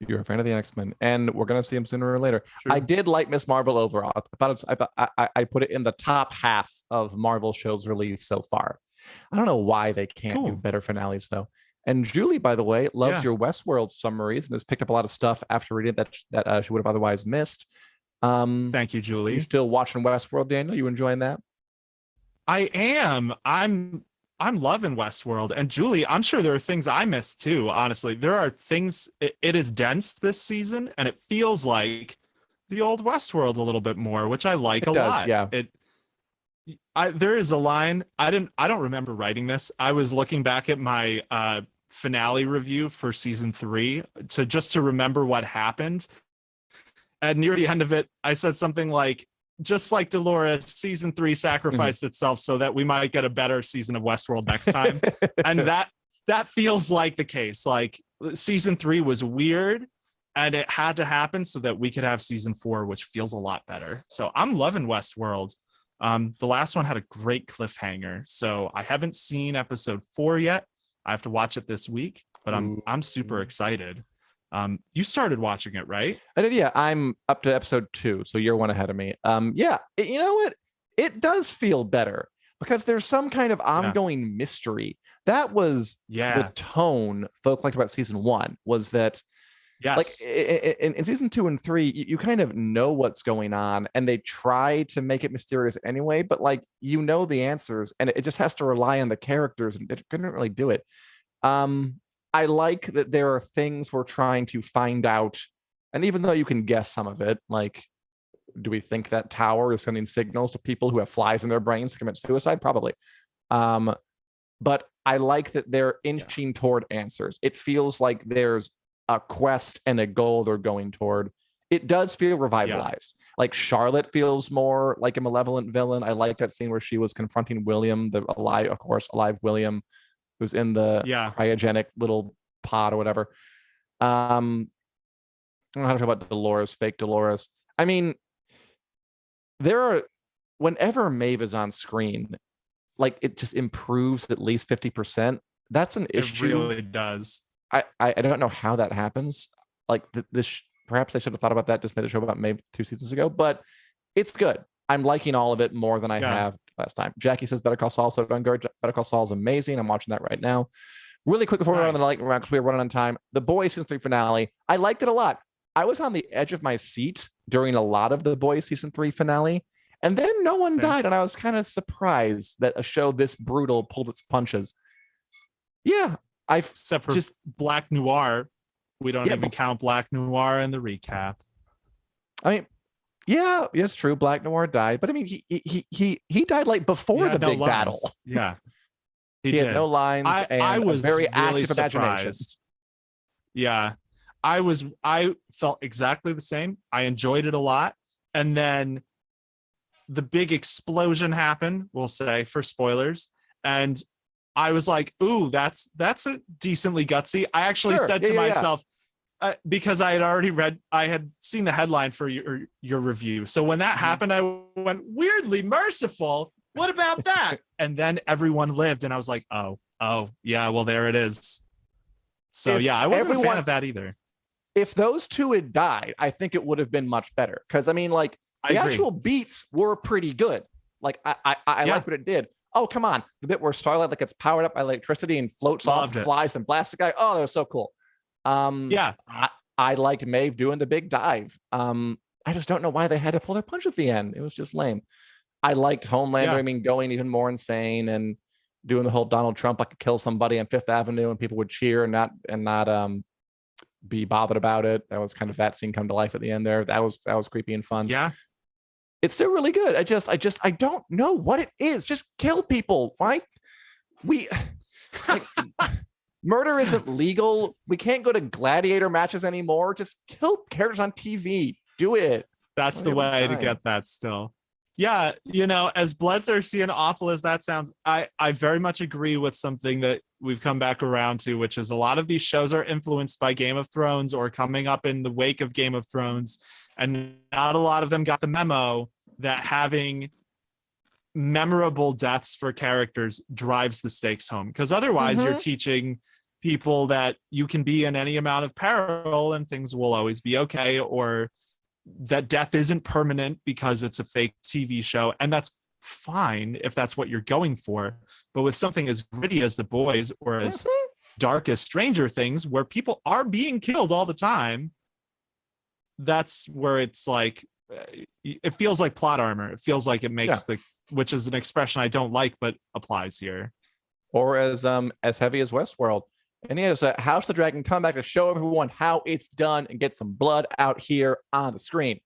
You're a fan of the X-Men, and we're gonna see him sooner or later. True. I did like Miss Marvel overall. I put it in the top half of Marvel shows released so far. I don't know why they can't do better finales though. And Julie, by the way, loves your Westworld summaries and has picked up a lot of stuff after reading that she would have otherwise missed. Thank you, Julie. You still watching Westworld, Daniel? You enjoying that? I am. I'm loving Westworld. And Julie, I'm sure there are things I missed too, honestly. There are things, it is dense this season, and it feels like the old Westworld a little bit more, which I like a lot. Yeah. There is a line, I don't remember writing this. I was looking back at my finale review for season 3 to remember what happened. And near the end of it, I said something like, just like Dolores, season 3 sacrificed itself so that we might get a better season of Westworld next time. And that feels like the case. Like season 3 was weird and it had to happen so that we could have season 4, which feels a lot better. So I'm loving Westworld. The last one had a great cliffhanger. So I haven't seen episode 4 yet. I have to watch it this week, but I'm super excited. You started watching it, right? I did, yeah. I'm up to episode 2, so you're one ahead of me. You know what? It does feel better because there's some kind of ongoing mystery. That was the tone folk liked about season 1, was that like in season 2 and 3, you kind of know what's going on, and they try to make it mysterious anyway, but like the answers, and it just has to rely on the characters, and it couldn't really do it. I like that there are things we're trying to find out. And even though you can guess some of it, like, do we think that tower is sending signals to people who have flies in their brains to commit suicide? Probably. But I like that they're inching toward answers. It feels like there's a quest and a goal they're going toward. It does feel revitalized. Like Charlotte feels more like a malevolent villain. I like that scene where she was confronting William, the alive William, who's in the cryogenic little pod or whatever. I don't know how to talk about Dolores, fake Dolores. I mean, whenever Maeve is on screen, like it just improves at least 50%. That's an issue. It really does. I don't know how that happens. Like this, perhaps I should have thought about that. Just made a show about Maeve 2 seasons ago, but it's good. I'm liking all of it more than I have last time. Jackie says Better Call Saul so done good. Better Call Saul is amazing. I'm watching that right now. Really quick before we run on the lightning round, because we're running on time. The Boys season 3 finale. I liked it a lot. I was on the edge of my seat during a lot of the Boys season 3 finale, And then no one Same. died, and I was kind of surprised that a show this brutal pulled its punches. Yeah, except for just Black Noir. We don't even count Black Noir in the recap. I mean, yeah, it's true. Black Noir died, but I mean, he died like before the big battle. Yeah, he had no lines. I was very really active imagination. Yeah, I felt exactly the same. I enjoyed it a lot, and then the big explosion happened. We'll say for spoilers, and I was like, "Ooh, that's a decently gutsy." I actually said to myself. Because I had seen the headline for your review. So when that happened, I went, weirdly merciful. What about that? And then everyone lived, and I was like, oh, yeah, well, there it is. So I wasn't a fan of that either. If those two had died, I think it would have been much better. Because I mean, like the actual beats were pretty good. Like I like what it did. Oh, come on. The bit where Starlight like gets powered up by electricity and floats off, flies and blasts the guy. Oh, that was so cool. I liked Maeve doing the big dive. I just don't know why they had to pull their punch at the end. It was just lame. I liked Homelander. I mean, going even more insane and doing the whole Donald Trump, I could kill somebody on Fifth Avenue and people would cheer and not be bothered about it. That was kind of that scene come to life at the end there. That was creepy and fun. Yeah. It's still really good. I don't know what it is. Just kill people. Why? Murder isn't legal. We can't go to gladiator matches anymore. Just kill characters on TV. Do it. That's the way to get that still. Yeah, as bloodthirsty and awful as that sounds, I very much agree with something that we've come back around to, which is a lot of these shows are influenced by Game of Thrones or coming up in the wake of Game of Thrones. And not a lot of them got the memo that having memorable deaths for characters drives the stakes home, because otherwise you're teaching people that you can be in any amount of peril and things will always be okay, or that death isn't permanent because it's a fake TV show, and that's fine if that's what you're going for. But with something as gritty as The Boys or as dark as Stranger Things, where people are being killed all the time, that's where it's like it feels like plot armor. It feels like it makes which is an expression I don't like, but applies here. Or as heavy as Westworld. And he has a House of the Dragon come back to show everyone how it's done and get some blood out here on the screen.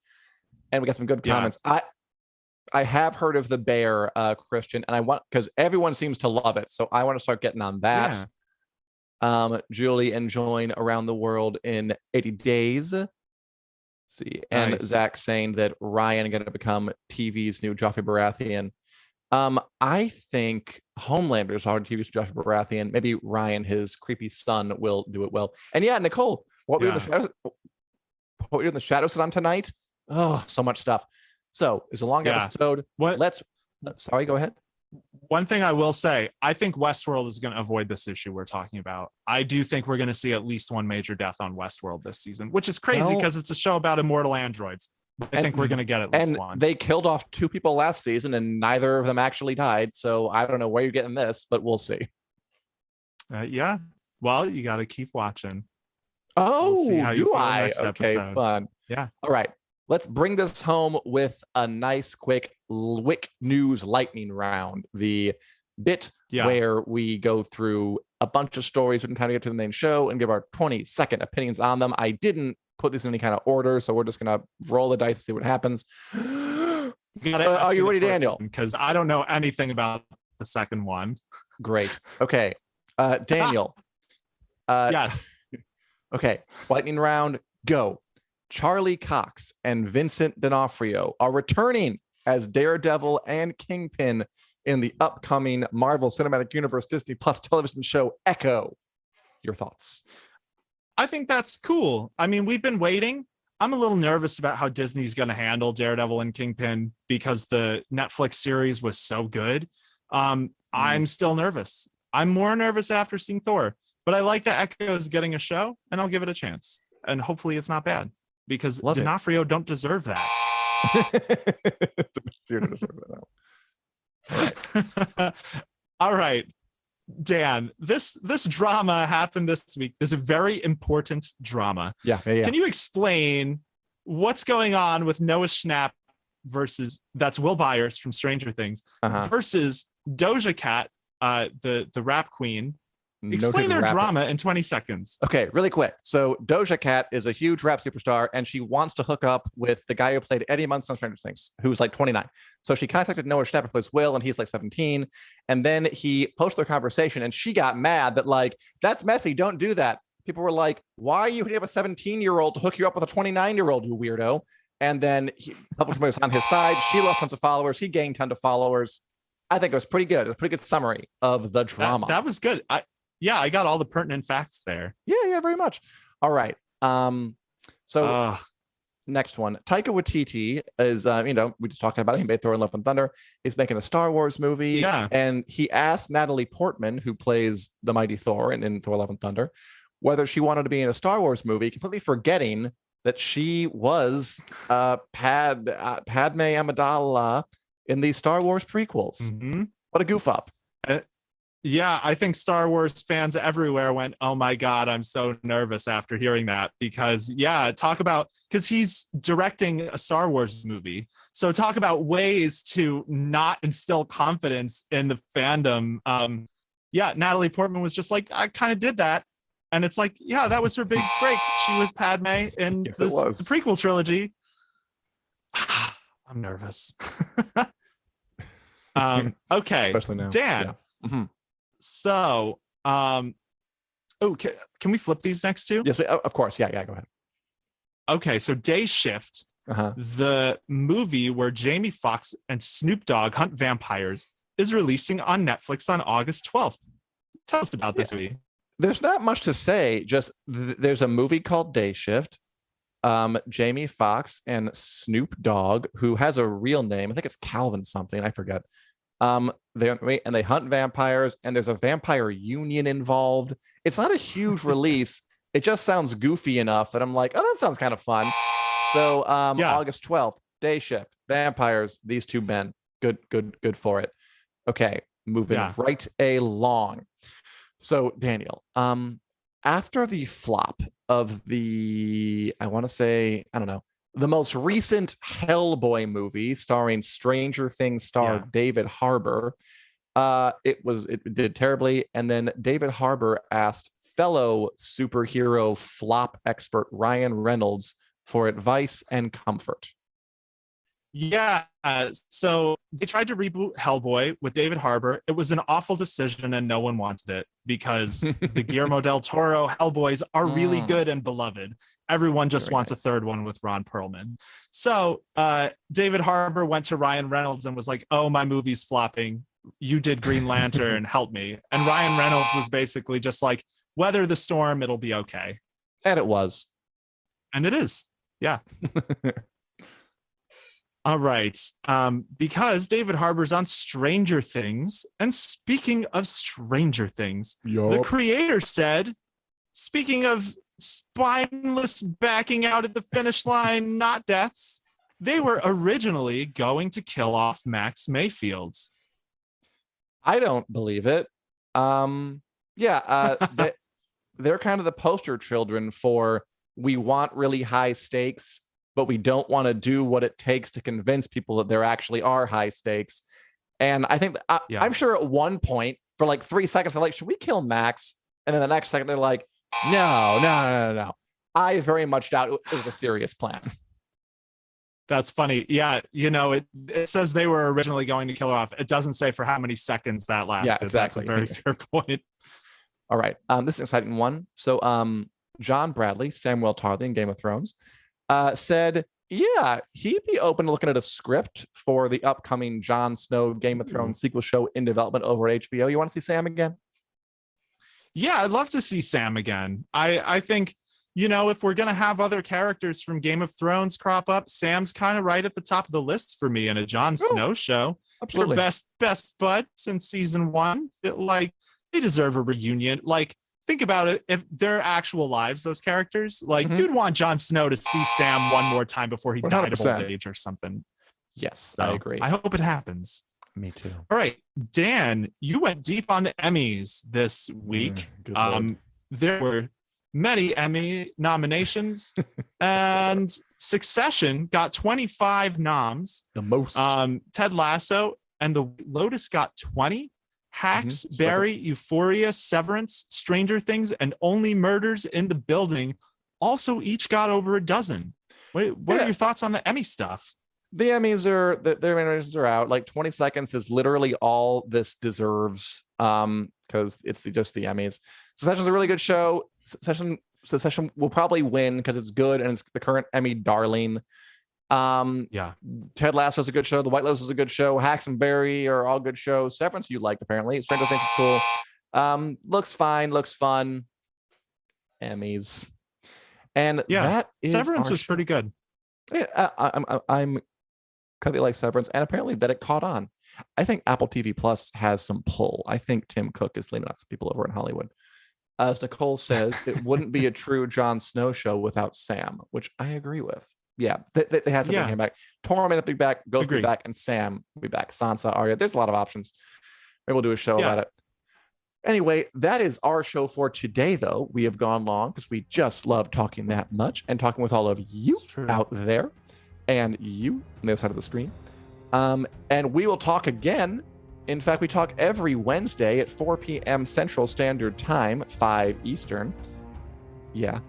And we got some good comments. I have heard of the bear, Christian, and I want, because everyone seems to love it, so I want to start getting on that. Julie enjoying Around the World in 80 Days. See, and Zach saying that Ryan going to become TV's new Joffrey Baratheon. I think Homelander's our TV's Joffrey Baratheon. Maybe Ryan, his creepy son, will do it well. And yeah, Nicole, what we do in the shadows? What we do in the shadows on tonight? Oh, so much stuff. So it's a long episode. Sorry, go ahead. One thing I will say, I think Westworld is going to avoid this issue we're talking about. I do think we're going to see at least one major death on Westworld this season, which is crazy because it's a show about immortal androids. I think we're going to get at least one. They killed off 2 people last season, and neither of them actually died. So I don't know where you're getting this, but we'll see. Yeah. Well, you got to keep watching. Oh, we'll see how do I? Okay, episode. Fun. Yeah. All right. Let's bring this home with a nice, quick WiC News Lightning Round. The bit where we go through a bunch of stories and kind of get to the main show and give our 20-second opinions on them. I didn't put this in any kind of order, so we're just going to roll the dice and see what happens. Are you ready, Daniel? Because I don't know anything about the second one. Great. Okay. Daniel. Yes. Okay. Lightning round, go. Charlie Cox and Vincent D'Onofrio are returning as Daredevil and Kingpin in the upcoming Marvel Cinematic Universe Disney Plus television show Echo. Your thoughts? I think that's cool. I mean, we've been waiting. I'm a little nervous about how Disney's going to handle Daredevil and Kingpin because the Netflix series was so good. I'm still nervous. I'm more nervous after seeing Thor, but I like that Echo's getting a show, and I'll give it a chance. And hopefully it's not bad, because D'Onofrio don't deserve that. You don't deserve that. All right. All right. Dan, this drama happened this week. There's a very important drama. Yeah. Can you explain what's going on with Noah Schnapp versus that's Will Byers from Stranger Things versus Doja Cat, the rap queen. Explain their drama in 20 seconds. Okay, really quick. So Doja Cat is a huge rap superstar, and she wants to hook up with the guy who played Eddie Munson on Stranger Things, who's like 29. So she contacted Noah Schnapp, who plays Will, and he's like 17. And then he posted their conversation, and she got mad that like, that's messy, don't do that. People were like, why are you hitting up a 17-year-old to hook you up with a 29-year-old, you weirdo? And then public was on his side. She lost tons of followers. He gained tons of followers. I think it was pretty good. It was a pretty good summary of the drama. That was good. I got all the pertinent facts there. Yeah, very much. All right. Next one. Taika Waititi is, we just talked about it. He made Thor: Love and Thunder. He's making a Star Wars movie. Yeah. And he asked Natalie Portman, who plays the mighty Thor in Thor: Love and Thunder, whether she wanted to be in a Star Wars movie, completely forgetting that she was Padme Amidala in the Star Wars prequels. Mm-hmm. What a goof up. Yeah, I think Star Wars fans everywhere went, oh my God, I'm so nervous after hearing that. Because, because he's directing a Star Wars movie. So talk about ways to not instill confidence in the fandom. Natalie Portman was just like, I kind of did that. And it's like, yeah, that was her big break. She was Padme in the prequel trilogy. I'm nervous. Okay, especially now. Dan. Yeah. Mm-hmm. So, can we flip these next two? Yes, of course. Yeah, go ahead. Okay, so Day Shift, the movie where Jamie Foxx and Snoop Dogg hunt vampires, is releasing on Netflix on August 12th. Tell us about this movie. There's not much to say. Just there's a movie called Day Shift. Jamie Foxx and Snoop Dogg, who has a real name. I think it's Calvin something. I forget. They hunt vampires, and there's a vampire union involved. It's not a huge release. It just sounds goofy enough that I'm like, oh, that sounds kind of fun. So August 12th, Day Shift, vampires, these two men. Good for it. Okay, moving right along. So Daniel, after the flop of the, the most recent Hellboy movie starring Stranger Things star David Harbour, it did terribly. And then David Harbour asked fellow superhero flop expert Ryan Reynolds for advice and comfort. Yeah, so they tried to reboot Hellboy with David Harbour. It was an awful decision, and no one wanted it because the Guillermo del Toro Hellboys are really good and beloved. Everyone just wants a third one with Ron Perlman. So David Harbour went to Ryan Reynolds and was like, oh, my movie's flopping. You did Green Lantern, help me. And Ryan Reynolds was basically just like, weather the storm, it'll be okay. And it was. And it is. Yeah. All right. Because David Harbour's on Stranger Things. And speaking of Stranger Things, the creator said, speaking of spineless backing out at the finish line, not deaths, they were originally going to kill off Max Mayfield. I don't believe it. They're kind of the poster children for, we want really high stakes, but we don't want to do what it takes to convince people that there actually are high stakes. And I think I'm sure at one point for like 3 seconds, they're like, should we kill Max? And then the next second they're like, no. I very much doubt it was a serious plan. That's funny. Yeah, it says they were originally going to kill her off. It doesn't say for how many seconds that lasted. Yeah, exactly. That's a very fair point. All right. This is an exciting one. So John Bradley, Samuel Tarly in Game of Thrones, said, he'd be open to looking at a script for the upcoming Jon Snow Game of Thrones sequel show in development over at HBO. You want to see Sam again? Yeah, I'd love to see Sam again. I think, if we're going to have other characters from Game of Thrones crop up, Sam's kind of right at the top of the list for me in a Jon Snow show. Absolutely. Their best buds in season 1. They deserve a reunion. Think about it. If their actual lives, those characters, you'd want Jon Snow to see Sam one more time before he 100%. Died of old age or something. Yes, so I agree. I hope it happens. Me too. All right, Dan, you went deep on the Emmys this week. There were many Emmy nominations, and Succession got 25 noms. The most. Ted Lasso and The Lotus got 20. Hacks, Mhm. Barry, Euphoria, Severance, Stranger Things, and Only Murders in the Building also each got over a dozen. What are your thoughts on the Emmy stuff? The Emmys their nominations are out. Like 20 seconds is literally all this deserves. Because it's just the Emmys. Succession's a really good show. Succession will probably win because it's good and it's the current Emmy darling. Ted Lasso's a good show. The White Lotus is a good show. Hacks and Barry are all good shows. Severance you liked apparently. Stranger Things is cool. Looks fine. Looks fun. Emmys. And that is Severance was pretty good. Yeah, I'm kind of like Severance, and apparently that it caught on. I think Apple TV Plus has some pull. I think Tim Cook is leaning on some people over in Hollywood. As Nicole says, it wouldn't be a true Jon Snow show without Sam, which I agree with. Yeah, they have to bring him back. Tormund will be back, Ghost will be back, and Sam will be back. Sansa, Arya. There's a lot of options. Maybe we'll do a show about it. Anyway, that is our show for today, though. We have gone long because we just love talking that much and talking with all of you out there and you on the other side of the screen. And we will talk again. In fact, we talk every Wednesday at 4 p.m. Central Standard Time, 5 Eastern. Yeah.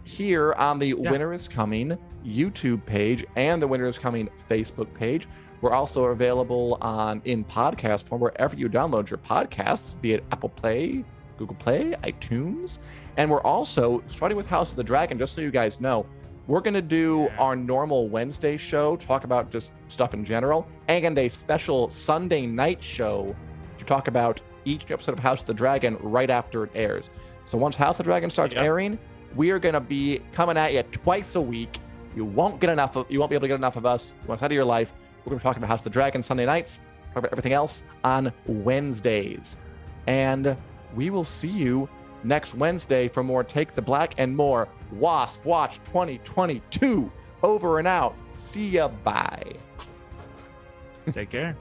Here on the Winter is Coming YouTube page and the Winter is Coming Facebook page. We're also available in podcast form wherever you download your podcasts, be it Apple Play, Google Play, iTunes. And we're also, starting with House of the Dragon, just so you guys know, we're going to do our normal Wednesday show, talk about just stuff in general, and a special Sunday night show to talk about each episode of House of the Dragon right after it airs. So once House of the Dragon starts airing, we are going to be coming at you twice a week. You won't be able to get enough of us once out of your life. We're going to be talking about House of the Dragon Sunday nights, talk about everything else on Wednesdays. And we will see you next Wednesday for more Take the Black and more Wasp Watch 2022. Over and out. See ya. Bye. Take care.